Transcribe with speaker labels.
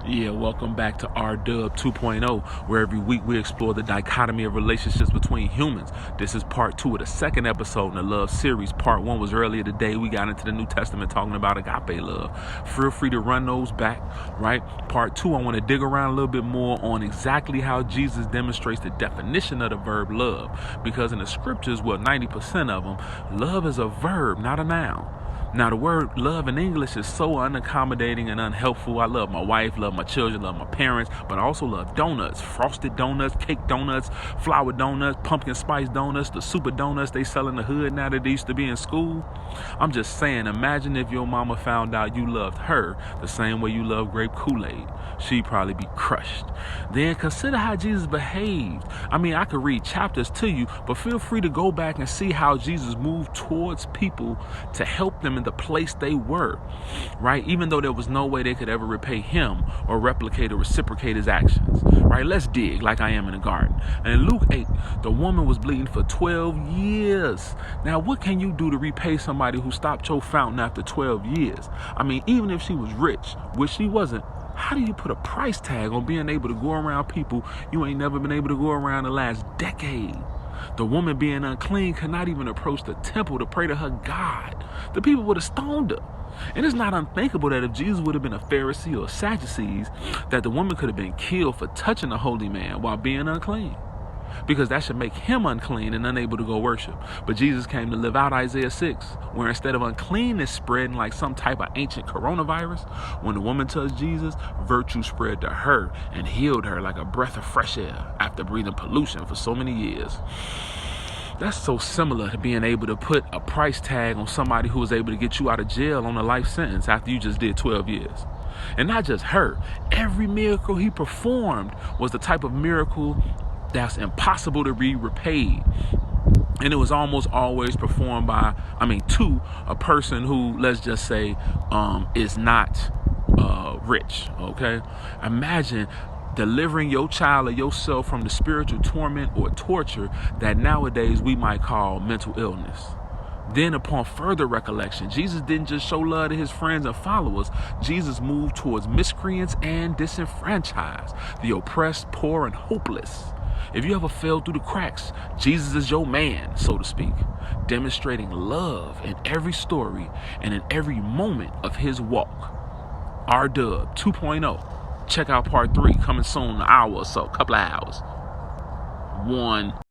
Speaker 1: Yeah, welcome back to our Dub 2.0, where every week we explore the dichotomy of relationships between humans. This is part 2 of the second episode in the love series. Part 1 was earlier today. We got into the New Testament talking about agape love. Feel free to run those back, right? Part 2, I want to dig around a little bit more on exactly how Jesus demonstrates the definition of the verb love. Because in the scriptures, 90% of them, love is a verb, not a noun. Now, the word love in English is so unaccommodating and unhelpful. I love my wife, love my children, love my parents, but I also love donuts, frosted donuts, cake donuts, flour donuts, pumpkin spice donuts, the super donuts they sell in the hood now that they used to be in school. I'm just saying, imagine if your mama found out you loved her the same way you love grape Kool-Aid. She'd probably be crushed. Then consider how Jesus behaved. I mean, I could read chapters to you, but feel free to go back and see how Jesus moved towards people to help them in the place they were, right? Even though there was no way they could ever repay him or replicate or reciprocate his actions, right? Let's dig like I am in a garden. And in Luke 8, the woman was bleeding for 12 years. Now, what can you do to repay somebody who stopped your fountain after 12 years? I mean, even if she was rich, which she wasn't, how do you put a price tag on being able to go around people you ain't never been able to go around the last decade? The woman being unclean could not even approach the temple to pray to her God. The people would have stoned her. And it's not unthinkable that if Jesus would have been a Pharisee or a Sadducee, that the woman could have been killed for touching a holy man while being unclean, because that should make him unclean and unable to go worship. But Jesus came to live out Isaiah 6, where instead of uncleanness spreading like some type of ancient coronavirus, when the woman touched Jesus, virtue spread to her and healed her like a breath of fresh air after breathing pollution for so many years. That's so similar to being able to put a price tag on somebody who was able to get you out of jail on a life sentence after you just did 12 years. And not just her. Every miracle he performed was the type of miracle that's impossible to be repaid. And it was almost always performed by, to a person who, let's just say, is not rich, okay? Imagine delivering your child or yourself from the spiritual torment or torture that nowadays we might call mental illness. Then upon further recollection, Jesus didn't just show love to his friends and followers. Jesus moved towards miscreants and disenfranchised, the oppressed, poor, and hopeless. If you ever fell through the cracks, Jesus is your man, so to speak, demonstrating love in every story and in every moment of his walk. Our Dub 2.0. Check out part 3 coming soon, an hour or so, couple of hours. 1.